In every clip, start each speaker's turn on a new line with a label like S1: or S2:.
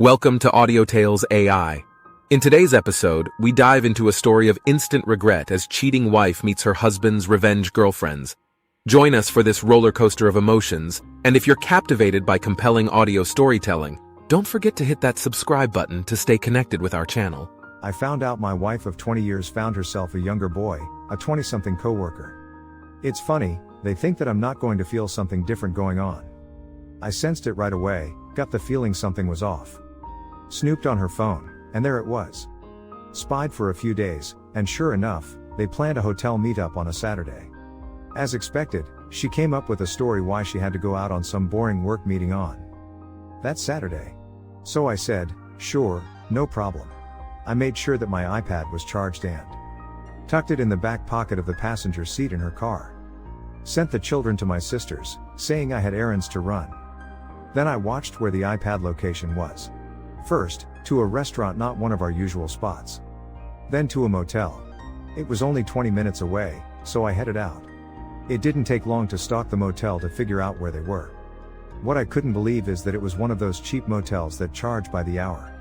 S1: Welcome to Audio Tales AI. In today's episode, we dive into a story of instant regret as cheating wife meets her husband's revenge girlfriends. Join us for this roller coaster of emotions, and if you're captivated by compelling audio storytelling, don't forget to hit that subscribe button to stay connected with our channel.
S2: I found out my wife of 20 years found herself a younger boy, a 20-something coworker. It's funny, they think that I'm not going to feel something different going on. I sensed it right away, got the feeling something was off. Snooped on her phone, and there it was. Spied for a few days, and sure enough, they planned a hotel meetup on a Saturday. As expected, she came up with a story why she had to go out on some boring work meeting on that Saturday. So I said, sure, no problem. I made sure that my iPad was charged and tucked it in the back pocket of the passenger seat in her car. Sent the children to my sisters, saying I had errands to run. Then I watched where the iPad location was. First, to a restaurant not one of our usual spots. Then to a motel. It was only 20 minutes away, so I headed out. It didn't take long to stalk the motel to figure out where they were. What I couldn't believe is that it was one of those cheap motels that charge by the hour.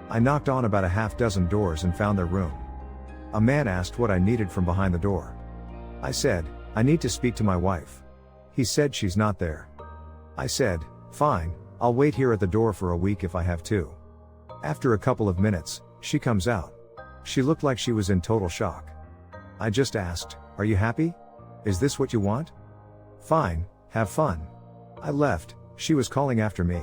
S2: I knocked on about a half dozen doors and found their room. A man asked what I needed from behind the door. I said, I need to speak to my wife. He said she's not there. I said, fine, I'll wait here at the door for a week if I have to. After a couple of minutes, she comes out. She looked like she was in total shock. I just asked, are you happy? Is this what you want? Fine, have fun. I left, she was calling after me.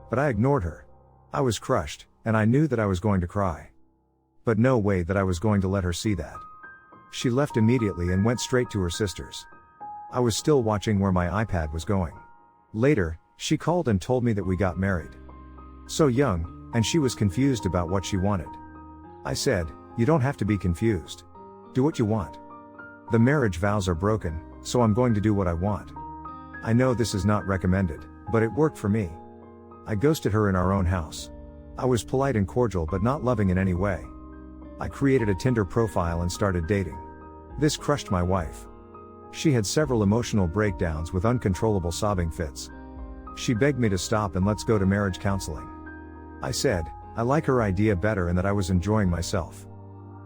S2: But I ignored her. I was crushed, and I knew that I was going to cry. But no way that I was going to let her see that. She left immediately and went straight to her sisters. I was still watching where my iPad was going. Later, she called and told me that we got married. So young, and she was confused about what she wanted. I said, you don't have to be confused. Do what you want. The marriage vows are broken, so I'm going to do what I want. I know this is not recommended, but it worked for me. I ghosted her in our own house. I was polite and cordial but not loving in any way. I created a Tinder profile and started dating. This crushed my wife. She had several emotional breakdowns with uncontrollable sobbing fits. She begged me to stop and let's go to marriage counseling. I said, I like her idea better and that I was enjoying myself.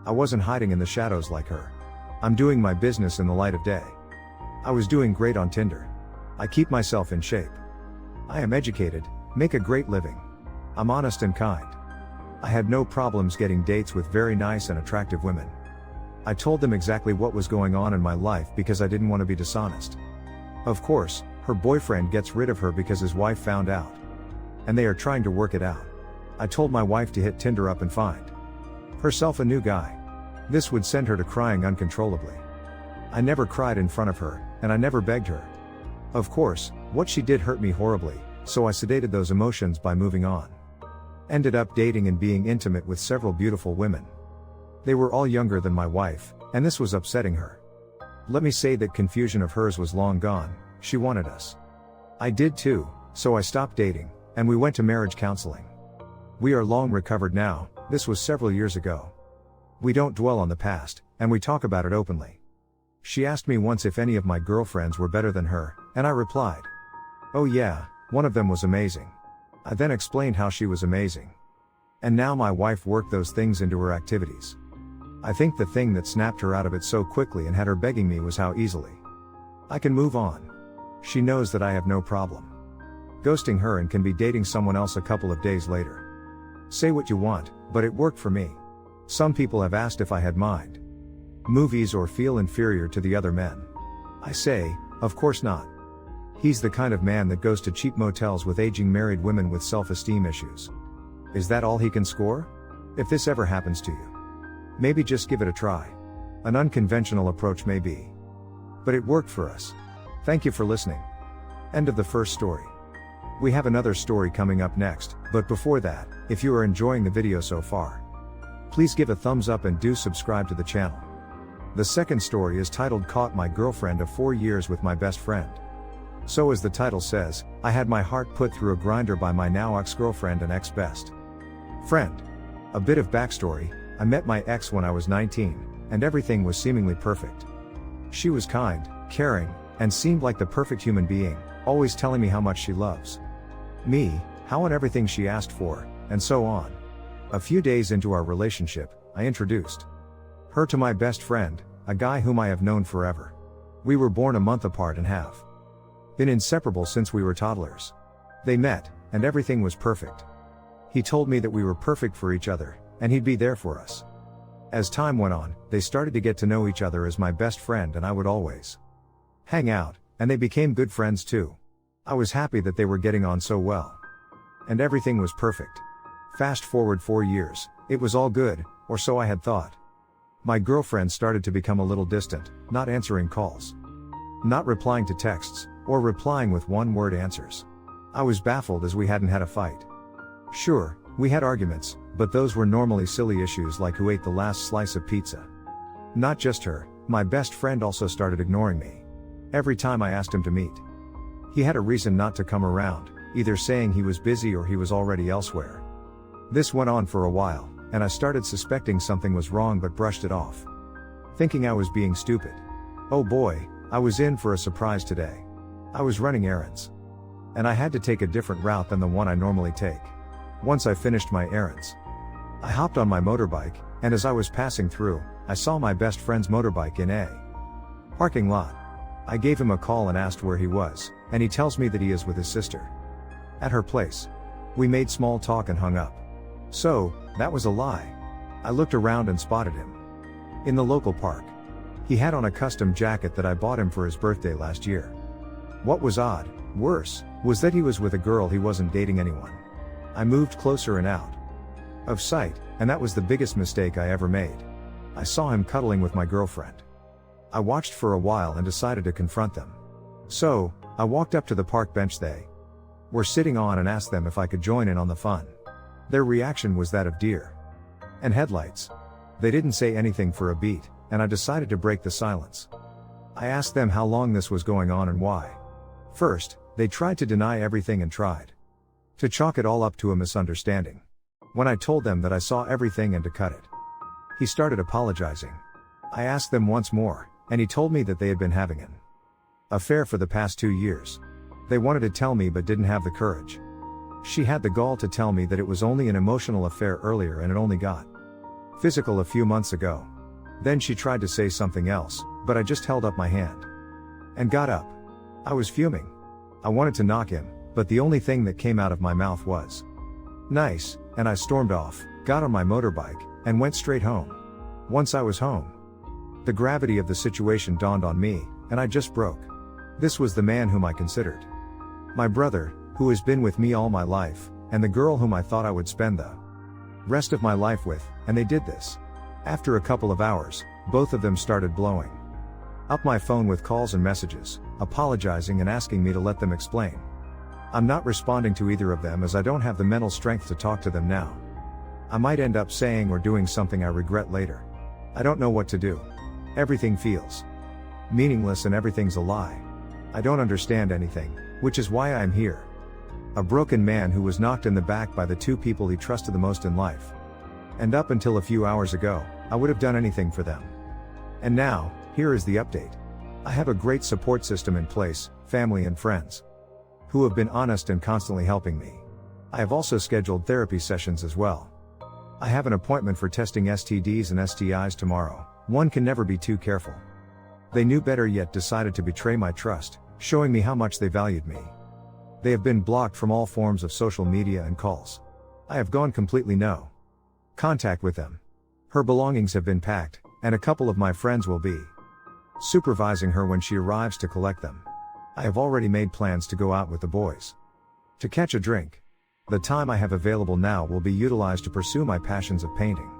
S2: I wasn't hiding in the shadows like her. I'm doing my business in the light of day. I was doing great on Tinder. I keep myself in shape. I am educated, make a great living. I'm honest and kind. I had no problems getting dates with very nice and attractive women. I told them exactly what was going on in my life because I didn't want to be dishonest. Of course, her boyfriend gets rid of her because his wife found out. And they are trying to work it out. I told my wife to hit Tinder up and find herself a new guy. This would send her to crying uncontrollably. I never cried in front of her, and I never begged her. Of course, what she did hurt me horribly, so I sedated those emotions by moving on. Ended up dating and being intimate with several beautiful women. They were all younger than my wife, and this was upsetting her. Let me say that confusion of hers was long gone, she wanted us. I did too, so I stopped dating, and we went to marriage counseling. We are long recovered now, this was several years ago. We don't dwell on the past, and we talk about it openly. She asked me once if any of my girlfriends were better than her, and I replied, oh yeah, one of them was amazing. I then explained how she was amazing. And now my wife worked those things into her activities. I think the thing that snapped her out of it so quickly and had her begging me was how easily I can move on. She knows that I have no problem ghosting her and can be dating someone else a couple of days later. Say what you want, but it worked for me. Some people have asked if I had mind movies or feel inferior to the other men. I say, of course not. He's the kind of man that goes to cheap motels with aging married women with self-esteem issues. Is that all he can score? If this ever happens to you, maybe just give it a try. An unconventional approach may be. But it worked for us. Thank you for listening. End of the first story. We have another story coming up next, but before that, if you are enjoying the video so far, please give a thumbs up and do subscribe to the channel. The second story is titled Caught My Girlfriend of 4 Years with My Best Friend. So as the title says, I had my heart put through a grinder by my now ex-girlfriend and ex-best friend. A bit of backstory, I met my ex when I was 19, and everything was seemingly perfect. She was kind, caring, and seemed like the perfect human being, always telling me how much she loves me. how and everything she asked for, and so on. A few days into our relationship, I introduced her to my best friend, a guy whom I have known forever. We were born a month apart and have been inseparable since we were toddlers. They met, and everything was perfect. He told me that we were perfect for each other, and he'd be there for us. As time went on, they started to get to know each other as my best friend, and I would always hang out, and they became good friends too. I was happy that they were getting on so well. And everything was perfect. Fast forward 4 years, it was all good, or so I had thought. My girlfriend started to become a little distant, not answering calls, not replying to texts, or replying with one-word answers. I was baffled as we hadn't had a fight. Sure, we had arguments, but those were normally silly issues like who ate the last slice of pizza. Not just her, my best friend also started ignoring me. Every time I asked him to meet, he had a reason not to come around, either saying he was busy or he was already elsewhere. This went on for a while, and I started suspecting something was wrong but brushed it off, thinking I was being stupid. Oh boy, I was in for a surprise today. I was running errands, and I had to take a different route than the one I normally take. Once I finished my errands, I hopped on my motorbike, and as I was passing through, I saw my best friend's motorbike in a parking lot. I gave him a call and asked where he was, and he tells me that he is with his sister at her place. We made small talk and hung up. So, that was a lie. I looked around and spotted him in the local park. He had on a custom jacket that I bought him for his birthday last year. What was odd, worse, was that he was with a girl. He wasn't dating anyone. I moved closer and out of sight, and that was the biggest mistake I ever made. I saw him cuddling with my girlfriend. I watched for a while and decided to confront them. So, I walked up to the park bench they were sitting on and asked them if I could join in on the fun. Their reaction was that of deer and headlights. They didn't say anything for a beat, and I decided to break the silence. I asked them how long this was going on and why. First, they tried to deny everything and tried to chalk it all up to a misunderstanding. When I told them that I saw everything and to cut it, he started apologizing. I asked them once more, and he told me that they had been having an affair for the past 2 years. They wanted to tell me but didn't have the courage. She had the gall to tell me that it was only an emotional affair earlier and it only got physical a few months ago. Then she tried to say something else, but I just held up my hand and got up. I was fuming. I wanted to knock him, but the only thing that came out of my mouth was nice, and I stormed off, got on my motorbike, and went straight home. Once I was home, the gravity of the situation dawned on me, and I just broke. This was the man whom I considered my brother, who has been with me all my life, and the girl whom I thought I would spend the rest of my life with, and they did this. After a couple of hours, both of them started blowing up my phone with calls and messages, apologizing and asking me to let them explain. I'm not responding to either of them as I don't have the mental strength to talk to them now. I might end up saying or doing something I regret later. I don't know what to do. Everything feels meaningless and everything's a lie. I don't understand anything, which is why I am here. A broken man who was knocked in the back by the two people he trusted the most in life. And up until a few hours ago, I would have done anything for them. And now, here is the update. I have a great support system in place, family and friends, who have been honest and constantly helping me. I have also scheduled therapy sessions as well. I have an appointment for testing STDs and STIs tomorrow. One can never be too careful. They knew better yet decided to betray my trust, showing me how much they valued me. They have been blocked from all forms of social media and calls. I have gone completely no contact with them. Her belongings have been packed, and a couple of my friends will be supervising her when she arrives to collect them. I have already made plans to go out with the boys to catch a drink. The time I have available now will be utilized to pursue my passions of painting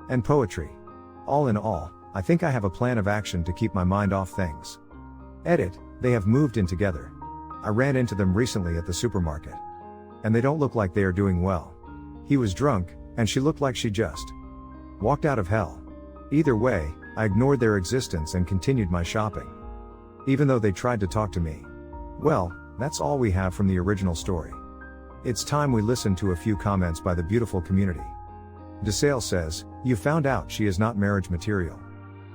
S2: and poetry. All in all, I think I have a plan of action to keep my mind off things. Edit, they have moved in together. I ran into them recently at the supermarket. And they don't look like they are doing well. He was drunk, and she looked like she just walked out of hell. Either way, I ignored their existence and continued my shopping, even though they tried to talk to me. Well, that's all we have from the original story. It's time we listen to a few comments by the beautiful community. DeSale says, "You found out she is not marriage material.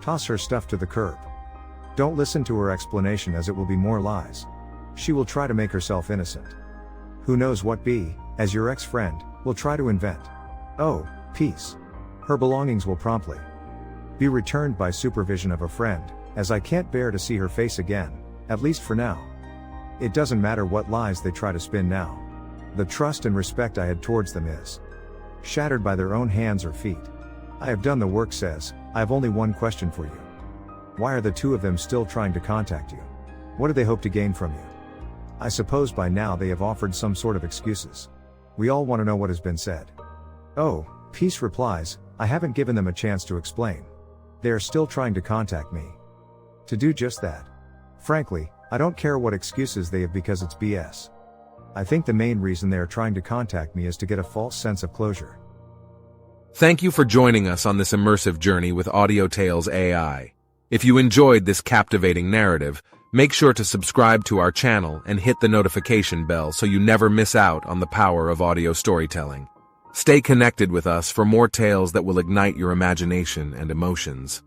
S2: Toss her stuff to the curb. Don't listen to her explanation as it will be more lies. She will try to make herself innocent. Who knows what be, as your ex-friend, will try to invent. Oh, peace. Her belongings will promptly be returned by supervision of a friend, as I can't bear to see her face again, at least for now. It doesn't matter what lies they try to spin now. The trust and respect I had towards them is shattered by their own hands or feet. I have done the work, says. I have only one question for you. Why are the two of them still trying to contact you? What do they hope to gain from you? I suppose by now they have offered some sort of excuses. We all want to know what has been said. Oh, peace replies, I haven't given them a chance to explain. They are still trying to contact me. To do just that. Frankly, I don't care what excuses they have because it's BS. I think the main reason they are trying to contact me is to get a false sense of closure.
S1: Thank you for joining us on this immersive journey with Audio Tales AI. If you enjoyed this captivating narrative, make sure to subscribe to our channel and hit the notification bell so you never miss out on the power of audio storytelling. Stay connected with us for more tales that will ignite your imagination and emotions.